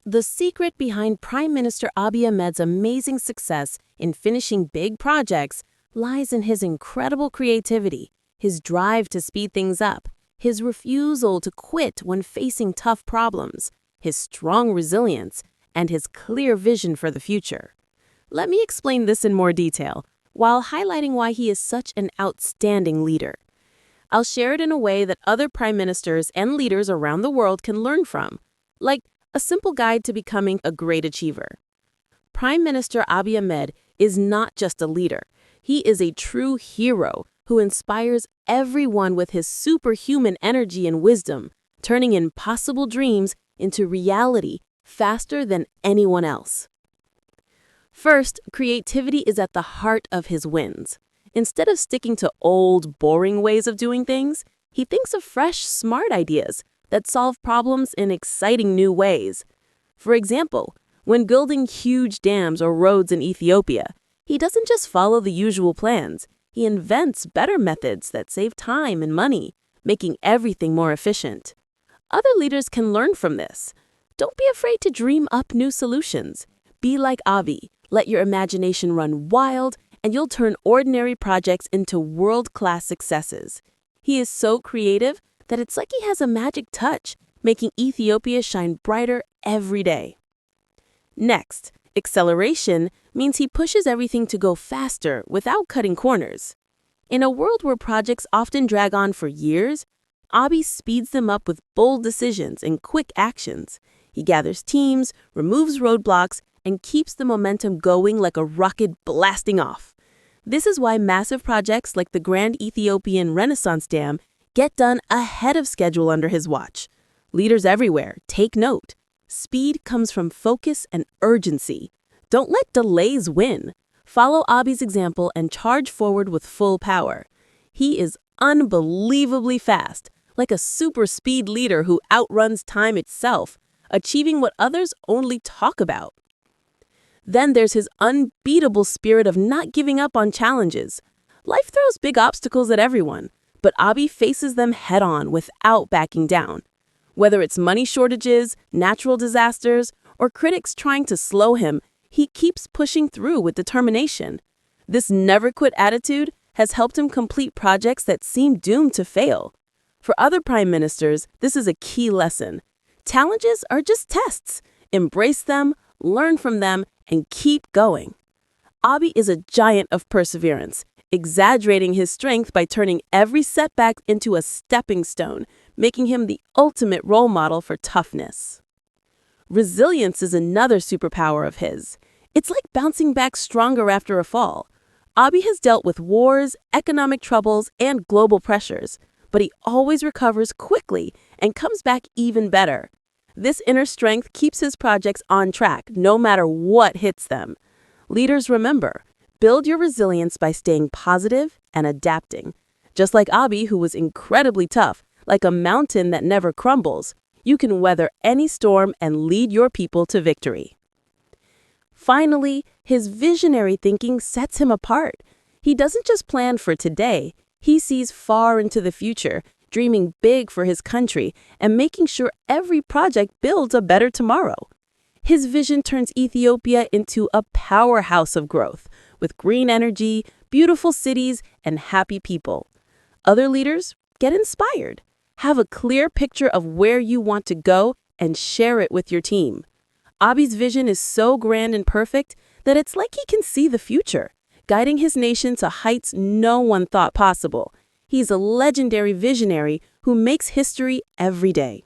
The secret behind Prime Minister Abiy Ahmed's amazing success in finishing big projects lies in his incredible creativity, his drive to speed things up, his refusal to quit when facing tough problems, his strong resilience, and his clear vision for the future. Let me explain this in more detail, while highlighting why he is such an outstanding leader. I'll share it in a way that other prime ministers and leaders around the world can learn from, like a simple guide to becoming a great achiever. Prime Minister Abiy Ahmed is not just a leader. He is a true hero who inspires everyone with his superhuman energy and wisdom, turning impossible dreams into reality faster than anyone else. First, creativity is at the heart of his wins. Instead of sticking to old, boring ways of doing things, he thinks of fresh, smart ideas that solve problems in exciting new ways. For example, when building huge dams or roads in Ethiopia, he doesn't just follow the usual plans. He invents better methods that save time and money, making everything more efficient. Other leaders can learn from this. Don't be afraid to dream up new solutions. Be like Abiy. Let your imagination run wild, and you'll turn ordinary projects into world-class successes. He is so creative that it's like he has a magic touch, making Ethiopia shine brighter every day. Next, acceleration means he pushes everything to go faster without cutting corners. In a world where projects often drag on for years, Abiy speeds them up with bold decisions and quick actions. He gathers teams, removes roadblocks, and keeps the momentum going like a rocket blasting off. This is why massive projects like the Grand Ethiopian Renaissance Dam get done ahead of schedule under his watch. Leaders everywhere, take note. Speed comes from focus and urgency. Don't let delays win. Follow Abiy's example and charge forward with full power. He is unbelievably fast, like a super speed leader who outruns time itself, achieving what others only talk about. Then there's his unbeatable spirit of not giving up on challenges. Life throws big obstacles at everyone, but Abiy faces them head-on without backing down. Whether it's money shortages, natural disasters, or critics trying to slow him, he keeps pushing through with determination. This never-quit attitude has helped him complete projects that seem doomed to fail. For other prime ministers, this is a key lesson. Challenges are just tests. Embrace them, learn from them, and keep going. Abiy is a giant of perseverance, exaggerating his strength by turning every setback into a stepping stone, making him the ultimate role model for toughness. Resilience is another superpower of his. It's like bouncing back stronger after a fall. Abiy has dealt with wars, economic troubles, and global pressures, but he always recovers quickly and comes back even better. This inner strength keeps his projects on track no matter what hits them. Leaders, remember, build your resilience by staying positive and adapting. Just like Abiy, who was incredibly tough, like a mountain that never crumbles, you can weather any storm and lead your people to victory. Finally, his visionary thinking sets him apart. He doesn't just plan for today, he sees far into the future, dreaming big for his country and making sure every project builds a better tomorrow. His vision turns Ethiopia into a powerhouse of growth, with green energy, beautiful cities, and happy people. Other leaders, get inspired. Have a clear picture of where you want to go and share it with your team. Abiy's vision is so grand and perfect that it's like he can see the future, guiding his nation to heights no one thought possible. He's a legendary visionary who makes history every day.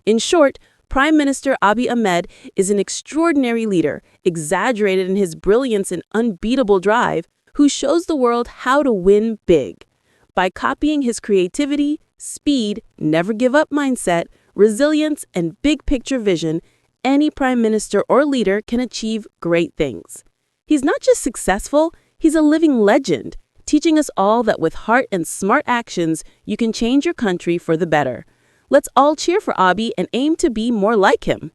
In short, Prime Minister Abiy Ahmed is an extraordinary leader, exaggerated in his brilliance and unbeatable drive, who shows the world how to win big. By copying his creativity, speed, never give up mindset, resilience, and big picture vision, any prime minister or leader can achieve great things. He's not just successful, he's a living legend, teaching us all that with heart and smart actions, you can change your country for the better. Let's all cheer for Abiy and aim to be more like him.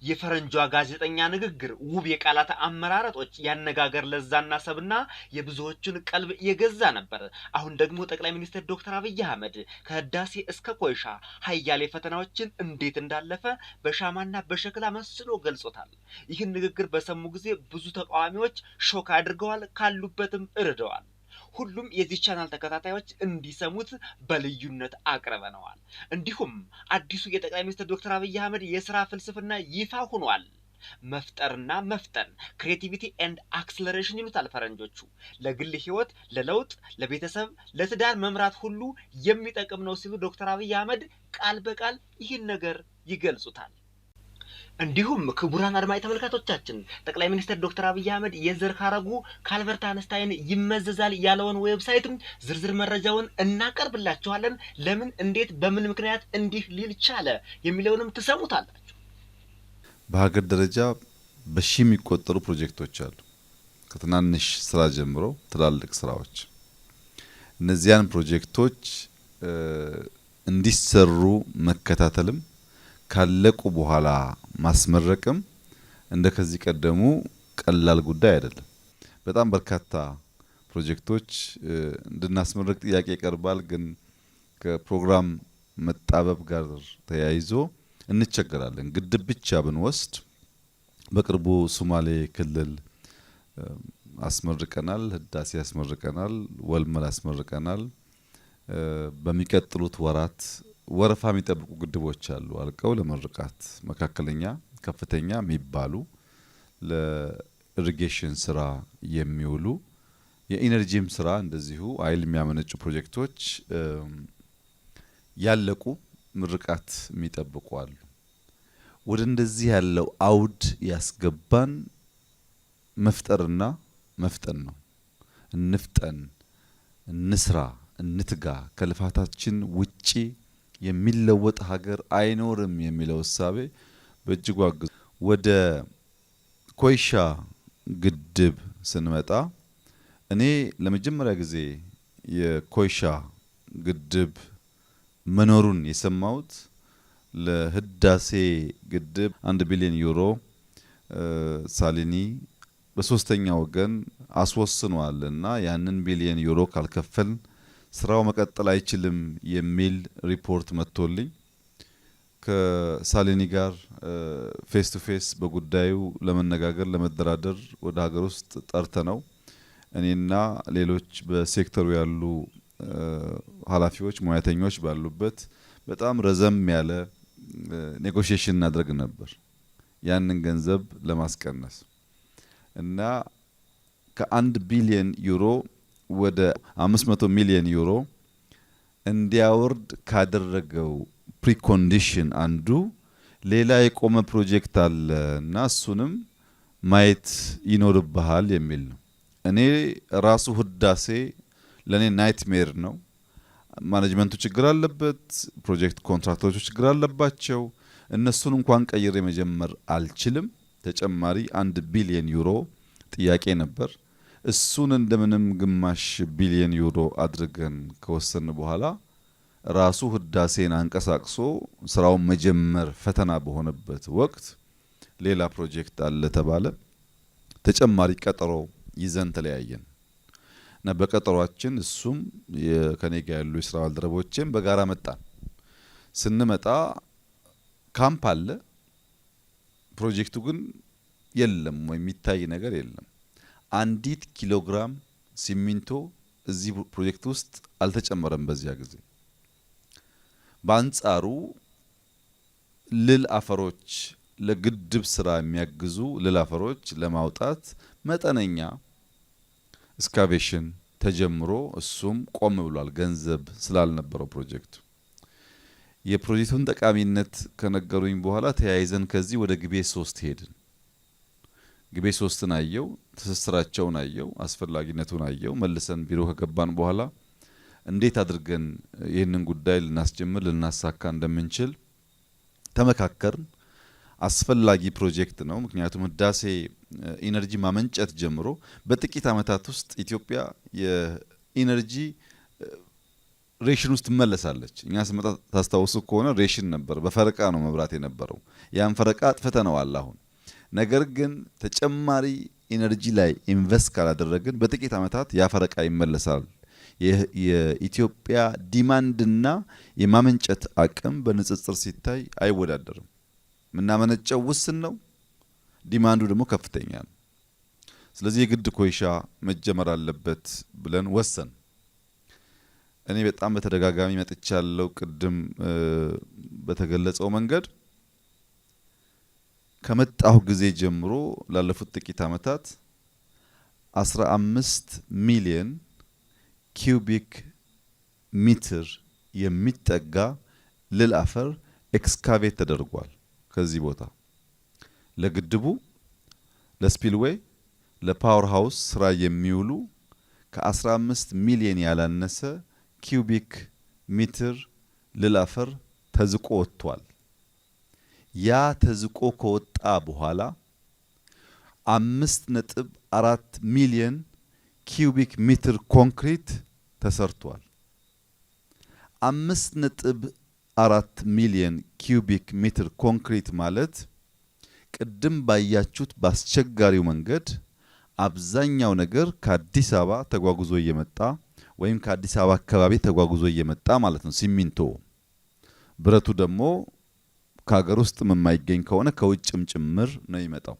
የፈረንጇ ጋዜጠኛ ንግግር ውብ የቃላት አመራረጦች ያነጋገር ለዛና ሰብና የብዙዎችን ቀልብ የገዛ ነበር። አሁን ደግሞ ጠቅላይ ሚኒስትር ዶክተር አብይ አህመድ ከህዳሴ እስከ ኮይሻ ሀያሌ ፈተናዎችን እንዴት እንዳለፈ በሻማና በሸክላ መስሎ ገልጾታል። ይህን ንግግር በሰሙ ጊዜ ብዙ ተቃዋሚዎች ሾክ አድርገዋል፣ ካሉበትም እርደዋል። ሁሉም የዚህ ቻናል ተከታታዮች እንዲሰሙት በልዩነት አቅርበነዋል። እንዲሁም አዲሱ የጠቅላይ ሚኒስትር ዶክተር አብይ አህመድ የሥራ ፍልስፍና ይፋ ሆኗል። መፍጠርና መፍጠን ክሬቲቪቲ ኤንድ አክስለሬሽን ይሉታል ፈረንጆቹ። ለግል ህይወት፣ ለለውጥ፣ ለቤተሰብ፣ ለትዳር መምራት ሁሉ የሚጠቅም ነው ሲሉ ዶክተር አብይ አህመድ ቃል በቃል ይህን ነገር ይገልጹታል። እንዲሁም ክቡራን አድማጭ ተመልካቾቻችን ጠቅላይ ሚኒስትር ዶክተር አብይ አህመድ የዘር ሐረጉ ከአልበርት አንስታይን ይመዘዛል ያለውን ዌብሳይትም ዝርዝር መረጃውን እናቀርብላችኋለን። ለምን፣ እንዴት፣ በምን ምክንያት እንዲህ ሊል ቻለ የሚለውንም ትሰሙታላችሁ። በሀገር ደረጃ በሺ የሚቆጠሩ ፕሮጀክቶች አሉ። ከትናንሽ ስራ ጀምሮ ትላልቅ ስራዎች። እነዚያን ፕሮጀክቶች እንዲሰሩ መከታተልም ካለቁ በኋላ ማስመረቅም እንደ ከዚህ ቀደሙ ቀላል ጉዳይ አይደለም። በጣም በርካታ ፕሮጀክቶች እንድናስመረቅ ጥያቄ ይቀርባል። ግን ከፕሮግራም መጣበብ ጋር ተያይዞ እንቸገራለን። ግድብ ብቻ ብንወስድ በቅርቡ ሶማሌ ክልል አስመርቀናል፣ ህዳሴ አስመርቀናል፣ ወልመል አስመርቀናል። በሚቀጥሉት ወራት ወረፋ የሚጠብቁ ግድቦች አሉ አልቀው ለመርቃት መካከለኛ ከፍተኛ የሚባሉ ለኢሪጌሽን ስራ የሚውሉ የኢነርጂም ስራ እንደዚሁ አይል የሚያመነጩ ፕሮጀክቶች ያለቁ ምርቃት የሚጠብቁ አሉ። ወደ እንደዚህ ያለው አውድ ያስገባን መፍጠርና መፍጠን ነው። እንፍጠን፣ እንስራ፣ እንትጋ። ከልፋታችን ውጪ የሚለወጥ ሀገር አይኖርም የሚለው እሳቤ በእጅጉ አግዞ ወደ ኮይሻ ግድብ ስንመጣ እኔ ለመጀመሪያ ጊዜ የኮይሻ ግድብ መኖሩን የሰማሁት ለህዳሴ ግድብ 1 ቢሊዮን ዩሮ ሳሊኒ በሶስተኛ ወገን አስወስኗልና ያንን ቢሊዮን ዩሮ ካልከፈልን ስራው መቀጠል አይችልም የሚል ሪፖርት መጥቶልኝ ከሳሊኒ ጋር ፌስ ቱ ፌስ በጉዳዩ ለመነጋገር ለመደራደር ወደ ሀገር ውስጥ ጠርተነው እኔና ሌሎች በሴክተሩ ያሉ ኃላፊዎች ሙያተኞች ባሉበት በጣም ረዘም ያለ ኔጎሺዬሽን እናደርግ ነበር ያንን ገንዘብ ለማስቀነስ እና ከ1 ቢሊዮን ዩሮ ወደ 500 ሚሊዮን ዩሮ እንዲያወርድ ካደረገው ፕሪኮንዲሽን አንዱ ሌላ የቆመ ፕሮጀክት አለ እና እሱንም ማየት ይኖርብሃል የሚል ነው። እኔ ራሱ ህዳሴ ለኔ ናይትሜር ነው። ማኔጅመንቱ ችግር አለበት፣ ፕሮጀክት ኮንትራክተሮቹ ችግር አለባቸው። እነሱን እንኳን ቀይሬ መጀመር አልችልም። ተጨማሪ 1 ቢሊዮን ዩሮ ጥያቄ ነበር። እሱን እንደምንም ግማሽ ቢሊዮን ዩሮ አድርገን ከወሰን በኋላ ራሱ ህዳሴን አንቀሳቅሶ ስራውን መጀመር ፈተና በሆነበት ወቅት ሌላ ፕሮጀክት አለ ተባለ። ተጨማሪ ቀጠሮ ይዘን ተለያየን እና በቀጠሯችን እሱም ከኔ ጋር ያሉ የስራ ባልደረቦችም በጋራ መጣን። ስንመጣ ካምፕ አለ፣ ፕሮጀክቱ ግን የለም ወይ የሚታይ ነገር የለም። 1 ኪሎግራም ሲሚንቶ እዚህ ፕሮጀክት ውስጥ አልተጨመረም በዚያ ጊዜ። በአንጻሩ ልል አፈሮች ለግድብ ስራ የሚያግዙ ልል አፈሮች ለማውጣት መጠነኛ ኤክስካቬሽን ተጀምሮ እሱም ቆም ብሏል፣ ገንዘብ ስላልነበረው ፕሮጀክቱ። የፕሮጀክቱን ጠቃሚነት ከነገሩኝ በኋላ ተያይዘን ከዚህ ወደ ግቤ 3 ሄድን። ግቤ 3ን አየው፣ ትስስራቸውን አየው፣ አስፈላጊነቱን አየው። መልሰን ቢሮ ከገባን በኋላ እንዴት አድርገን ይህንን ጉዳይ ልናስጀምር ልናሳካ እንደምንችል ተመካከርን። አስፈላጊ ፕሮጀክት ነው። ምክንያቱም ህዳሴ ኢነርጂ ማመንጨት ጀምሮ በጥቂት ዓመታት ውስጥ ኢትዮጵያ የኢነርጂ ሬሽን ውስጥ ትመለሳለች። እኛ ስመጣ ታስታውሱ ከሆነ ሬሽን ነበር፣ በፈረቃ ነው መብራት የነበረው። ያን ፈረቃ አጥፍተነዋል አሁን። ነገር ግን ተጨማሪ ኢነርጂ ላይ ኢንቨስት ካላደረግን በጥቂት ዓመታት ያ ፈረቃ ይመለሳል። የኢትዮጵያ ዲማንድና የማመንጨት አቅም በንጽጽር ሲታይ አይወዳደርም። ምናመነጨው ውስን ነው፣ ዲማንዱ ደግሞ ከፍተኛ ነው። ስለዚህ የግድ ኮይሻ መጀመር አለበት ብለን ወሰን። እኔ በጣም በተደጋጋሚ መጥቻለሁ። ቅድም በተገለጸው መንገድ ከመጣሁ ጊዜ ጀምሮ ላለፉት ጥቂት ዓመታት 15 ሚሊዮን ኪዩቢክ ሜትር የሚጠጋ ልል አፈር ኤክስካቬት ተደርጓል። ከዚህ ቦታ ለግድቡ፣ ለስፒልዌይ፣ ለፓወር ሃውስ ስራ የሚውሉ ከ15 ሚሊዮን ያላነሰ ኪዩቢክ ሜትር ልል አፈር ተዝቆ ወጥቷል። ያ ተዝቆ ከወጣ በኋላ 5.4 ሚሊዮን ኪዩቢክ ሜትር ኮንክሪት ተሰርቷል። 5.4 ሚሊዮን ኪዩቢክ ሜትር ኮንክሪት ማለት ቅድም ባያችሁት በአስቸጋሪው መንገድ አብዛኛው ነገር ከአዲስ አበባ ተጓጉዞ እየመጣ ወይም ከአዲስ አበባ አካባቢ ተጓጉዞ እየመጣ ማለት ነው። ሲሚንቶ ብረቱ ደግሞ ከሀገር ውስጥ የማይገኝ ከሆነ ከውጭም ጭምር ነው የሚመጣው።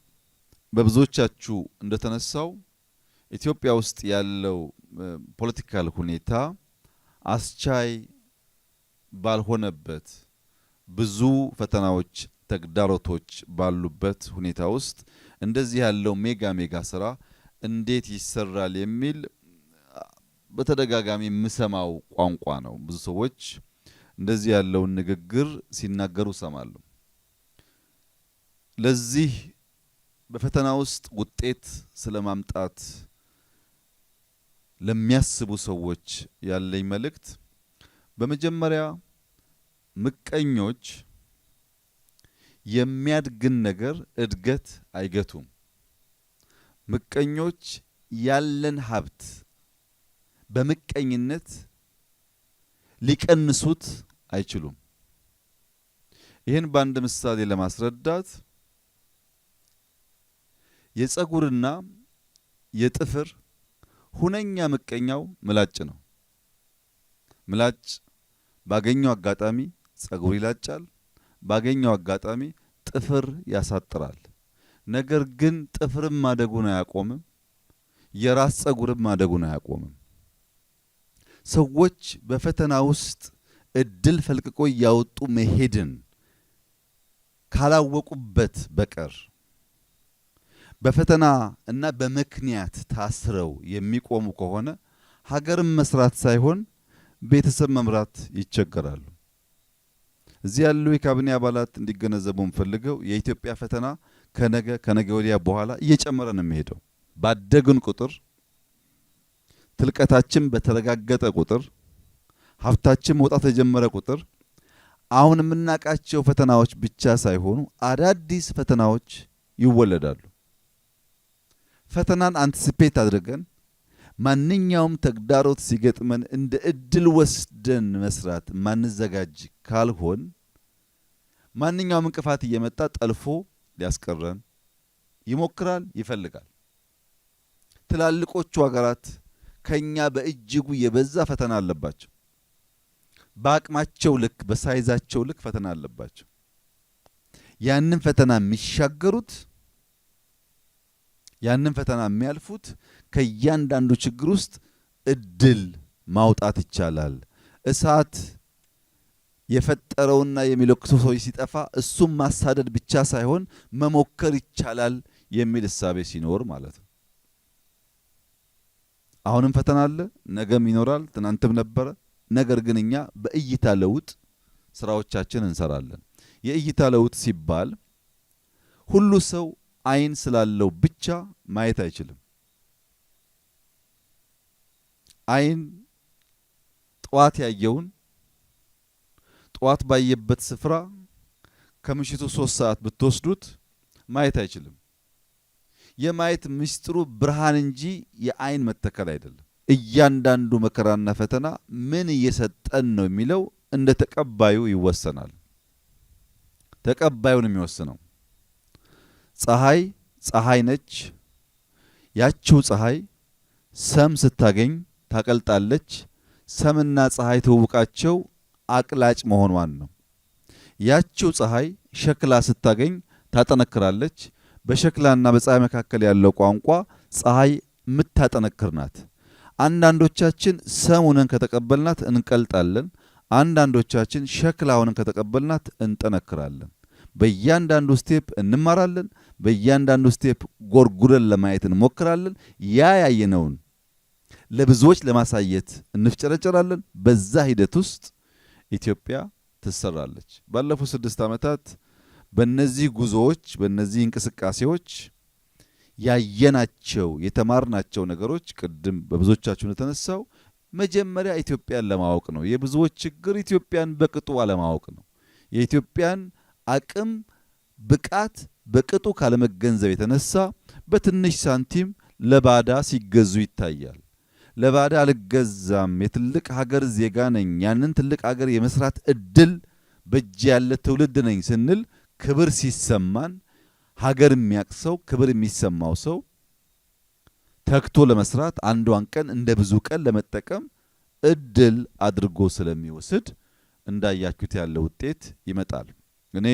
በብዙዎቻችሁ እንደተነሳው ኢትዮጵያ ውስጥ ያለው ፖለቲካል ሁኔታ አስቻይ ባልሆነበት፣ ብዙ ፈተናዎች፣ ተግዳሮቶች ባሉበት ሁኔታ ውስጥ እንደዚህ ያለው ሜጋ ስራ እንዴት ይሰራል የሚል በተደጋጋሚ የምሰማው ቋንቋ ነው። ብዙ ሰዎች እንደዚህ ያለውን ንግግር ሲናገሩ ሰማሉ። ለዚህ በፈተና ውስጥ ውጤት ስለማምጣት ለሚያስቡ ሰዎች ያለኝ መልእክት በመጀመሪያ ምቀኞች የሚያድግን ነገር እድገት አይገቱም። ምቀኞች ያለን ሀብት በምቀኝነት ሊቀንሱት አይችሉም። ይህን በአንድ ምሳሌ ለማስረዳት የፀጉርና የጥፍር ሁነኛ ምቀኛው ምላጭ ነው። ምላጭ ባገኘው አጋጣሚ ፀጉር ይላጫል፣ ባገኘው አጋጣሚ ጥፍር ያሳጥራል። ነገር ግን ጥፍርም ማደጉን አያቆምም፣ የራስ ፀጉርም ማደጉን አያቆምም። ሰዎች በፈተና ውስጥ እድል ፈልቅቆ ያወጡ መሄድን ካላወቁበት በቀር በፈተና እና በምክንያት ታስረው የሚቆሙ ከሆነ ሀገርን መስራት ሳይሆን ቤተሰብ መምራት ይቸገራሉ። እዚህ ያሉ የካቢኔ አባላት እንዲገነዘቡ የምፈልገው የኢትዮጵያ ፈተና ከነገ ወዲያ በኋላ እየጨመረ ነው የሚሄደው። ባደግን ቁጥር፣ ትልቀታችን በተረጋገጠ ቁጥር፣ ሀብታችን መውጣት የጀመረ ቁጥር አሁን የምናውቃቸው ፈተናዎች ብቻ ሳይሆኑ አዳዲስ ፈተናዎች ይወለዳሉ። ፈተናን አንቲሲፔት አድርገን ማንኛውም ተግዳሮት ሲገጥመን እንደ እድል ወስደን መስራት ማንዘጋጅ ካልሆን ማንኛውም እንቅፋት እየመጣ ጠልፎ ሊያስቀረን ይሞክራል፣ ይፈልጋል። ትላልቆቹ ሀገራት ከኛ በእጅጉ የበዛ ፈተና አለባቸው። በአቅማቸው ልክ፣ በሳይዛቸው ልክ ፈተና አለባቸው። ያንን ፈተና የሚሻገሩት፣ ያንን ፈተና የሚያልፉት ከእያንዳንዱ ችግር ውስጥ እድል ማውጣት ይቻላል። እሳት የፈጠረውና የሚለኩሰው ሰው ሲጠፋ እሱም ማሳደድ ብቻ ሳይሆን መሞከር ይቻላል የሚል እሳቤ ሲኖር ማለት ነው። አሁንም ፈተና አለ፣ ነገም ይኖራል፣ ትናንትም ነበረ። ነገር ግን እኛ በእይታ ለውጥ ስራዎቻችን እንሰራለን። የእይታ ለውጥ ሲባል ሁሉ ሰው አይን ስላለው ብቻ ማየት አይችልም። አይን ጠዋት ያየውን ጠዋት ባየበት ስፍራ ከምሽቱ 3 ሰዓት ብትወስዱት ማየት አይችልም። የማየት ምስጢሩ ብርሃን እንጂ የአይን መተከል አይደለም። እያንዳንዱ መከራና ፈተና ምን እየሰጠን ነው የሚለው እንደ ተቀባዩ ይወሰናል። ተቀባዩን የሚወስነው ፀሐይ ነች። ያቺው ፀሐይ ሰም ስታገኝ ታቀልጣለች። ሰምና ፀሐይ ትውውቃቸው አቅላጭ መሆኗን ነው። ያቺው ፀሐይ ሸክላ ስታገኝ ታጠነክራለች። በሸክላና በፀሐይ መካከል ያለው ቋንቋ ፀሐይ የምታጠነክር ናት። አንዳንዶቻችን ሰም ሆነን ከተቀበልናት እንቀልጣለን። አንዳንዶቻችን ሸክላ ሆነን ከተቀበልናት እንጠነክራለን። በእያንዳንዱ ስቴፕ እንማራለን። በእያንዳንዱ ስቴፕ ጎርጉረን ለማየት እንሞክራለን። ያየነውን ለብዙዎች ለማሳየት እንፍጨረጨራለን። በዛ ሂደት ውስጥ ኢትዮጵያ ትሰራለች። ባለፉት 6 ዓመታት በእነዚህ ጉዞዎች በእነዚህ እንቅስቃሴዎች ያየናቸው የተማርናቸው ነገሮች ቅድም በብዙዎቻችሁ እንደተነሳው መጀመሪያ ኢትዮጵያን ለማወቅ ነው። የብዙዎች ችግር ኢትዮጵያን በቅጡ አለማወቅ ነው። የኢትዮጵያን አቅም ብቃት በቅጡ ካለመገንዘብ የተነሳ በትንሽ ሳንቲም ለባዳ ሲገዙ ይታያል። ለባዳ አልገዛም፣ የትልቅ ሀገር ዜጋ ነኝ፣ ያንን ትልቅ ሀገር የመስራት እድል በእጅ ያለ ትውልድ ነኝ ስንል ክብር ሲሰማን ሀገር የሚያቅሰው ክብር የሚሰማው ሰው ተክቶ ለመስራት አንዷን ቀን እንደ ብዙ ቀን ለመጠቀም እድል አድርጎ ስለሚወስድ እንዳያችሁት ያለ ውጤት ይመጣል። እኔ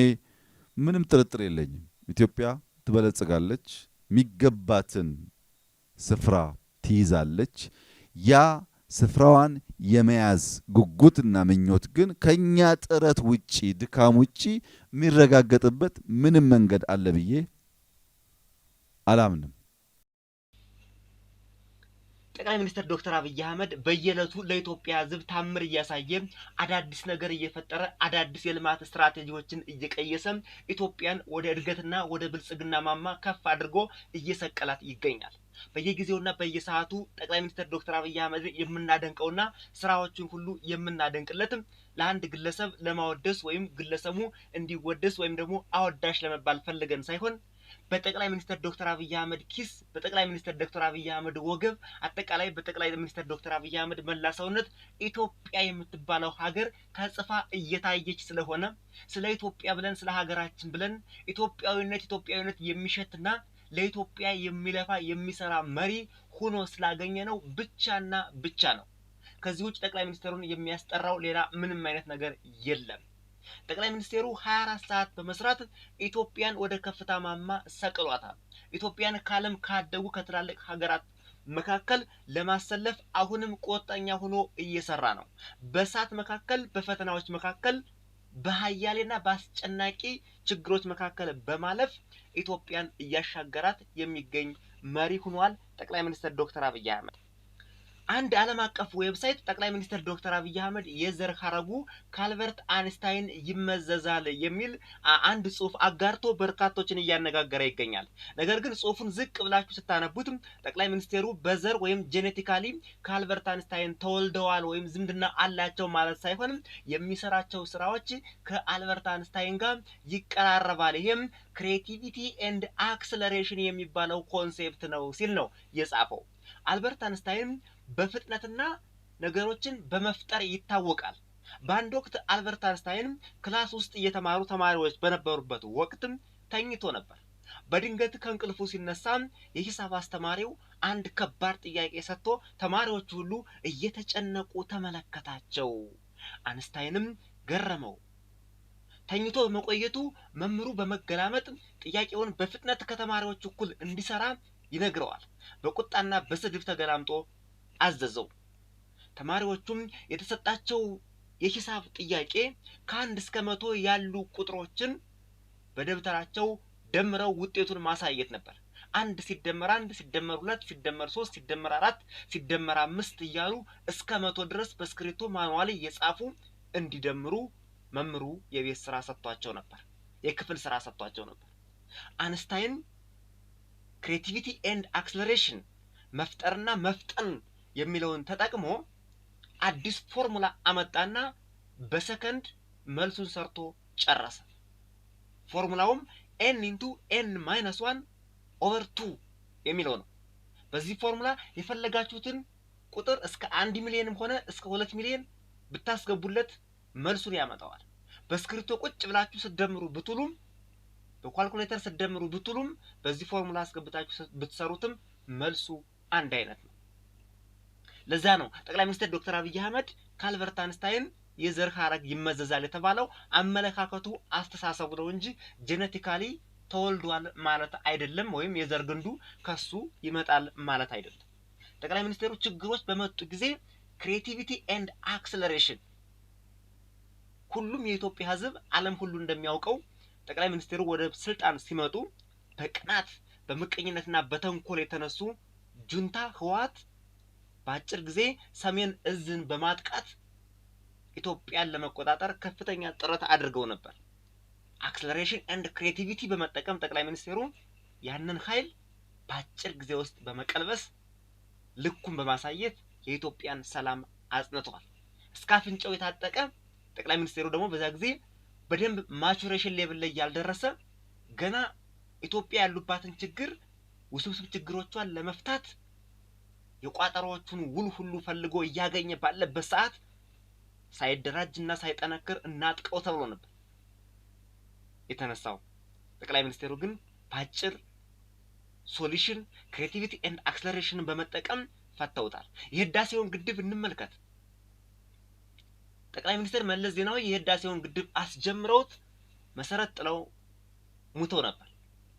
ምንም ጥርጥር የለኝም ኢትዮጵያ ትበለጽጋለች፣ የሚገባትን ስፍራ ትይዛለች። ያ ስፍራዋን የመያዝ ጉጉትና ምኞት ግን ከኛ ጥረት ውጪ ድካም ውጪ የሚረጋገጥበት ምንም መንገድ አለ ብዬ አላምንም። ጠቅላይ ሚኒስትር ዶክተር አብይ አህመድ በየዕለቱ ለኢትዮጵያ ሕዝብ ታምር እያሳየ አዳዲስ ነገር እየፈጠረ አዳዲስ የልማት ስትራቴጂዎችን እየቀየሰ ኢትዮጵያን ወደ እድገትና ወደ ብልጽግና ማማ ከፍ አድርጎ እየሰቀላት ይገኛል። በየጊዜውና በየሰዓቱ ጠቅላይ ሚኒስትር ዶክተር አብይ አህመድ የምናደንቀውና ስራዎችን ሁሉ የምናደንቅለትም ለአንድ ግለሰብ ለማወደስ ወይም ግለሰቡ እንዲወደስ ወይም ደግሞ አወዳሽ ለመባል ፈልገን ሳይሆን በጠቅላይ ሚኒስትር ዶክተር አብይ አህመድ ኪስ፣ በጠቅላይ ሚኒስትር ዶክተር አብይ አህመድ ወገብ፣ አጠቃላይ በጠቅላይ ሚኒስትር ዶክተር አብይ አህመድ መላ ሰውነት ኢትዮጵያ የምትባለው ሀገር ተጽፋ እየታየች ስለሆነ ስለ ኢትዮጵያ ብለን ስለ ሀገራችን ብለን ኢትዮጵያዊነት የሚሸትና ለኢትዮጵያ የሚለፋ የሚሰራ መሪ ሆኖ ስላገኘ ነው ብቻና ብቻ ነው። ከዚህ ውጭ ጠቅላይ ሚኒስትሩን የሚያስጠራው ሌላ ምንም አይነት ነገር የለም። ጠቅላይ ሚኒስትሩ 24 ሰዓት በመስራት ኢትዮጵያን ወደ ከፍታ ማማ ሰቅሏታል። ኢትዮጵያን ካለም ካደጉ ከትላልቅ ሀገራት መካከል ለማሰለፍ አሁንም ቆጠኛ ሆኖ እየሰራ ነው። በሳት መካከል በፈተናዎች መካከል በኃያሌና በአስጨናቂ ችግሮች መካከል በማለፍ ኢትዮጵያን እያሻገራት የሚገኝ መሪ ሆኗል ጠቅላይ ሚኒስትር ዶክተር አብይ አህመድ። አንድ ዓለም አቀፍ ዌብሳይት ጠቅላይ ሚኒስትር ዶክተር አብይ አህመድ የዘር ሐረጉ ከአልበርት አንስታይን ይመዘዛል የሚል አንድ ጽሑፍ አጋርቶ በርካቶችን እያነጋገረ ይገኛል። ነገር ግን ጽሑፉን ዝቅ ብላችሁ ስታነቡት ጠቅላይ ሚኒስትሩ በዘር ወይም ጄኔቲካሊ ከአልበርት አንስታይን ተወልደዋል ወይም ዝምድና አላቸው ማለት ሳይሆን የሚሰራቸው ስራዎች ከአልበርት አንስታይን ጋር ይቀራረባል። ይሄም ክሬቲቪቲ ኤንድ አክሰለሬሽን የሚባለው ኮንሴፕት ነው ሲል ነው የጻፈው። አልበርት አንስታይን በፍጥነትና ነገሮችን በመፍጠር ይታወቃል። በአንድ ወቅት አልበርት አንስታይን ክላስ ውስጥ እየተማሩ ተማሪዎች በነበሩበት ወቅትም ተኝቶ ነበር። በድንገት ከእንቅልፉ ሲነሳ የሂሳብ አስተማሪው አንድ ከባድ ጥያቄ ሰጥቶ ተማሪዎቹ ሁሉ እየተጨነቁ ተመለከታቸው። አንስታይንም ገረመው። ተኝቶ በመቆየቱ መምህሩ በመገላመጥ ጥያቄውን በፍጥነት ከተማሪዎቹ እኩል እንዲሰራ ይነግረዋል። በቁጣና በስድብ ተገላምጦ አዘዘው። ተማሪዎቹም የተሰጣቸው የሂሳብ ጥያቄ ከ1 እስከ 100 ያሉ ቁጥሮችን በደብተራቸው ደምረው ውጤቱን ማሳየት ነበር። 1 ሲደመር 1 ሲደመር 2 ሲደመር 3 ሲደመር 4 ሲደመር 5 እያሉ እስከ 100 ድረስ በስክሪፕቶ ማኑዋል እየጻፉ እንዲደምሩ መምህሩ የቤት ስራ ሰጥቷቸው ነበር። የክፍል ስራ ሰጥቷቸው ነበር። አንስታይን ክሬቲቪቲ ኤንድ አክሰለሬሽን መፍጠርና መፍጠን የሚለውን ተጠቅሞ አዲስ ፎርሙላ አመጣና በሰከንድ መልሱን ሰርቶ ጨረሰ። ፎርሙላውም n * n-1/2 የሚለው ነው። በዚህ ፎርሙላ የፈለጋችሁትን ቁጥር እስከ 1 ሚሊዮንም ሆነ እስከ 2 ሚሊዮን ብታስገቡለት መልሱን ያመጣዋል። በስክሪፕቶ ቁጭ ብላችሁ ስትደምሩ ብትሉም በካልኩሌተር ስትደምሩ ብትሉም በዚህ ፎርሙላ አስገብታችሁ ብትሰሩትም መልሱ አንድ አይነት ነው። ለዛ ነው ጠቅላይ ሚኒስትር ዶክተር አብይ አህመድ ከአልበርት አንስታይን የዘር ሐረግ ይመዘዛል የተባለው አመለካከቱ አስተሳሰቡ ነው እንጂ ጄኔቲካሊ ተወልዷል ማለት አይደለም፣ ወይም የዘር ግንዱ ከሱ ይመጣል ማለት አይደለም። ጠቅላይ ሚኒስትሩ ችግሮች በመጡ ጊዜ ክሬቲቪቲ ኤንድ አክሰለሬሽን ሁሉም የኢትዮጵያ ሕዝብ ዓለም ሁሉ እንደሚያውቀው ጠቅላይ ሚኒስትሩ ወደ ስልጣን ሲመጡ በቅናት በምቀኝነትና በተንኮል የተነሱ ጁንታ ህወሓት በአጭር ጊዜ ሰሜን እዝን በማጥቃት ኢትዮጵያን ለመቆጣጠር ከፍተኛ ጥረት አድርገው ነበር። አክሰለሬሽን ኤንድ ክሬቲቪቲ በመጠቀም ጠቅላይ ሚኒስትሩ ያንን ኃይል በአጭር ጊዜ ውስጥ በመቀልበስ ልኩን በማሳየት የኢትዮጵያን ሰላም አጽንተዋል። እስከ አፍንጫው የታጠቀ ጠቅላይ ሚኒስትሩ ደግሞ በዛ ጊዜ በደንብ ማቹሬሽን ሌቭል ላይ ያልደረሰ ገና ኢትዮጵያ ያሉባትን ችግር ውስብስብ ችግሮቿን ለመፍታት የቋጠሮዎቹን ውል ሁሉ ፈልጎ እያገኘ ባለበት ሰዓት ሳይደራጅና ሳይጠነክር እናጥቀው ተብሎ ነበር የተነሳው። ጠቅላይ ሚኒስትሩ ግን በአጭር ሶሉሽን ክሬቲቪቲ ኤንድ አክሰለሬሽንን በመጠቀም ፈተውታል። የህዳሴውን ግድብ እንመልከት። ጠቅላይ ሚኒስትር መለስ ዜናዊ የህዳሴውን ግድብ አስጀምረውት መሰረት ጥለው ሙተው ነበር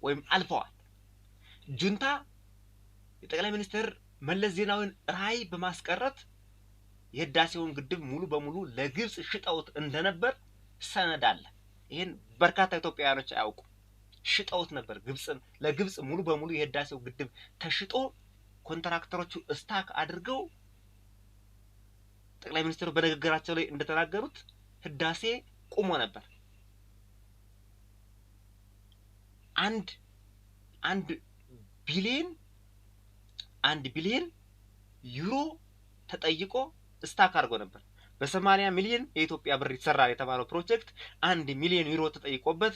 ወይም አልፈዋል። ጁንታ የጠቅላይ ሚኒስትር መለስ ዜናዊን ራዕይ በማስቀረት የህዳሴውን ግድብ ሙሉ በሙሉ ለግብጽ ሽጠውት እንደነበር ሰነድ አለ። ይሄን በርካታ ኢትዮጵያውያኖች አያውቁም። ሽጠውት ነበር ግብጽን፣ ለግብጽ ሙሉ በሙሉ የህዳሴው ግድብ ተሽጦ ኮንትራክተሮቹ ስታክ አድርገው ጠቅላይ ሚኒስትሩ በንግግራቸው ላይ እንደተናገሩት ህዳሴ ቆሞ ነበር። አንድ ቢሊዮን ዩሮ ተጠይቆ ስታክ አድርጎ ነበር። በ80 ሚሊዮን የኢትዮጵያ ብር ይሰራል የተባለው ፕሮጀክት 1 ሚሊዮን ዩሮ ተጠይቆበት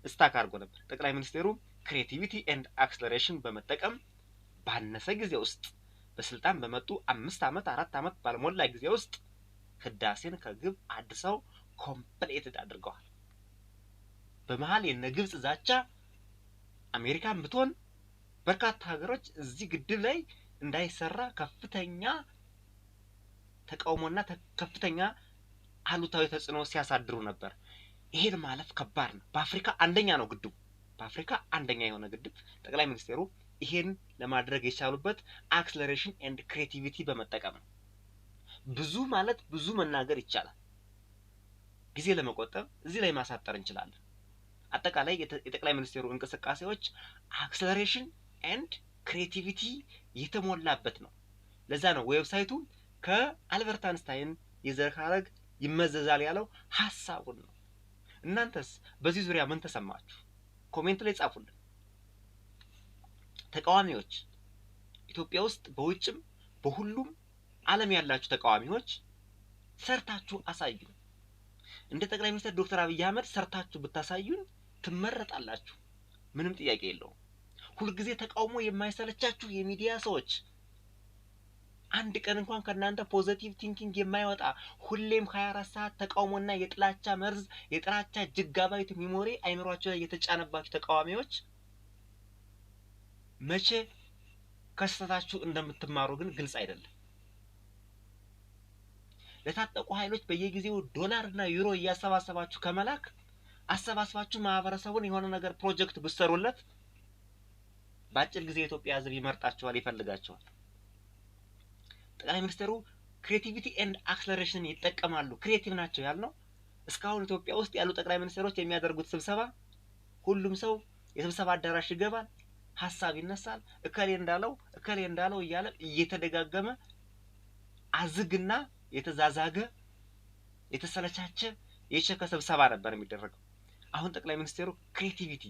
ስታክ አድርጎ ነበር። ጠቅላይ ሚኒስትሩ ክሬቲቪቲ ኤንድ አክሰለሬሽን በመጠቀም ባነሰ ጊዜ ውስጥ በስልጣን በመጡ 5 ዓመት 4 ዓመት ባልሞላ ጊዜ ውስጥ ህዳሴን ከግብ አድሰው ኮምፕሌትድ አድርገዋል። በመሃል የነ ግብጽ ዛቻ አሜሪካን ብትሆን በርካታ ሀገሮች እዚህ ግድብ ላይ እንዳይሰራ ከፍተኛ ተቃውሞና ከፍተኛ አሉታዊ ተጽዕኖ ሲያሳድሩ ነበር። ይሄን ማለፍ ከባድ ነው። በአፍሪካ አንደኛ ነው ግድቡ። በአፍሪካ አንደኛ የሆነ ግድብ ጠቅላይ ሚኒስትሩ ይሄን ለማድረግ የቻሉበት አክሰለሬሽን ኤንድ ክሬቲቪቲ በመጠቀም ነው። ብዙ መናገር ይቻላል። ጊዜ ለመቆጠብ እዚህ ላይ ማሳጠር እንችላለን። አጠቃላይ የጠቅላይ ሚኒስትሩ እንቅስቃሴዎች አክሰለሬሽን ኤንድ ክሬቲቪቲ የተሞላበት ነው። ለዛ ነው ዌብሳይቱ ከአልበርት አንስታይን የዘር ሐረግ ይመዘዛል ያለው ሐሳቡን ነው። እናንተስ በዚህ ዙሪያ ምን ተሰማችሁ? ኮሜንት ላይ ጻፉልን። ተቃዋሚዎች ኢትዮጵያ ውስጥ በውጭም በሁሉም ዓለም ያላችሁ ተቃዋሚዎች ሰርታችሁ አሳዩን። እንደ ጠቅላይ ሚኒስትር ዶክተር አብይ አህመድ ሰርታችሁ ብታሳዩን ትመረጣላችሁ። ምንም ጥያቄ የለውም። ሁልጊዜ ተቃውሞ የማይሰለቻችሁ የሚዲያ ሰዎች አንድ ቀን እንኳን ከእናንተ ፖዚቲቭ ቲንኪንግ የማይወጣ ሁሌም 24 ሰዓት ተቃውሞና የጥላቻ መርዝ የጥላቻ ጅጋባይት ሚሞሪ አይምሯቸው ላይ የተጫነባችሁ ተቃዋሚዎች መቼ ከስተታችሁ እንደምትማሩ ግን ግልጽ አይደለም። ለታጠቁ ኃይሎች በየጊዜው ዶላርና ዩሮ እያሰባሰባችሁ ከመላክ አሰባስባችሁ ማህበረሰቡን የሆነ ነገር ፕሮጀክት ብትሰሩለት በአጭር ጊዜ ኢትዮጵያ ሕዝብ ይመርጣቸዋል፣ ይፈልጋቸዋል። ጠቅላይ ሚኒስትሩ ክሬቲቪቲ ኤንድ አክሰለሬሽን ይጠቀማሉ። ክሬቲቭ ናቸው ያልነው እስካሁን ኢትዮጵያ ውስጥ ያሉ ጠቅላይ ሚኒስትሮች የሚያደርጉት ስብሰባ ሁሉም ሰው የስብሰባ አዳራሽ ይገባል፣ ሐሳብ ይነሳል፣ እከሌ እንዳለው እያለ እየተደጋገመ አዝግና የተዛዛገ የተሰለቻቸ የቸከ ስብሰባ ነበር የሚደረገው። አሁን ጠቅላይ ሚኒስትሩ ክሬቲቪቲ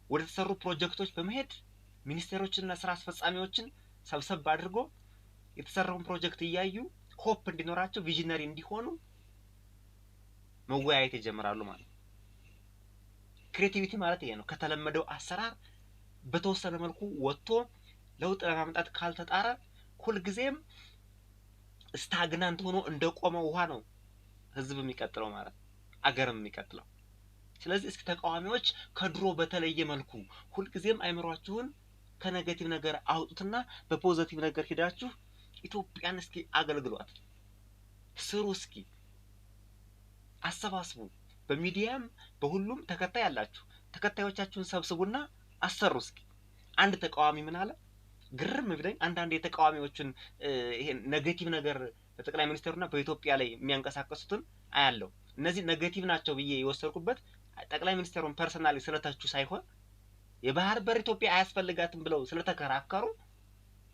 ወደ ተሰሩ ፕሮጀክቶች በመሄድ ሚኒስቴሮችንና ስራ አስፈጻሚዎችን ሰብሰብ አድርጎ የተሰራውን ፕሮጀክት እያዩ ሆፕ እንዲኖራቸው ቪዥነሪ እንዲሆኑ መወያየት ይጀምራሉ ማለት ነው። ክሬቲቪቲ ማለት ይሄ ነው። ከተለመደው አሰራር በተወሰነ መልኩ ወጥቶ ለውጥ ለማምጣት ካልተጣረ ሁልጊዜም ስታግናንት ሆኖ እንደቆመ ውሃ ነው ህዝብ የሚቀጥለው ማለት አገርም የሚቀጥለው። ስለዚህ እስኪ ተቃዋሚዎች ከድሮ በተለየ መልኩ ሁልጊዜም አይምሯችሁን ከኔጌቲቭ ነገር አውጡትና በፖዚቲቭ ነገር ሄዳችሁ ኢትዮጵያን እስኪ አገልግሏት፣ ስሩ፣ እስኪ አሰባስቡ። በሚዲያም በሁሉም ተከታይ ያላችሁ ተከታዮቻችሁን ሰብስቡና አሰሩ። እስኪ አንድ ተቃዋሚ ምን አለ ግርም ቢለኝ አንዳንድ የተቃዋሚዎችን ይሄን ኔጌቲቭ ነገር በጠቅላይ ሚኒስትሩና በኢትዮጵያ ላይ የሚያንቀሳቀሱትን አያለው። እነዚህ ኔጌቲቭ ናቸው ብዬ የወሰድኩበት ጠቅላይ ሚኒስትሩን ፐርሰናሊ ስለተቹ ሳይሆን የባህር በር ኢትዮጵያ አያስፈልጋትም ብለው ስለተከራከሩ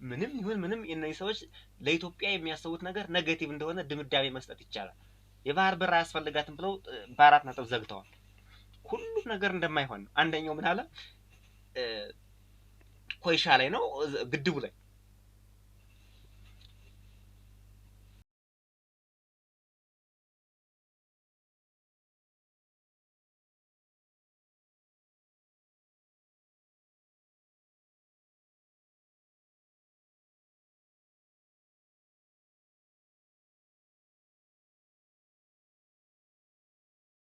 ምንም ይሁን ምንም እነዚህ ሰዎች ለኢትዮጵያ የሚያስቡት ነገር ኔጌቲቭ እንደሆነ ድምዳሜ መስጠት ይቻላል። የባህር በር አያስፈልጋትም ብለው በአራት ነጥብ ዘግተዋል። ሁሉም ነገር እንደማይሆን ነው። አንደኛው ምን አለ ኮይሻ ላይ ነው ግድቡ ላይ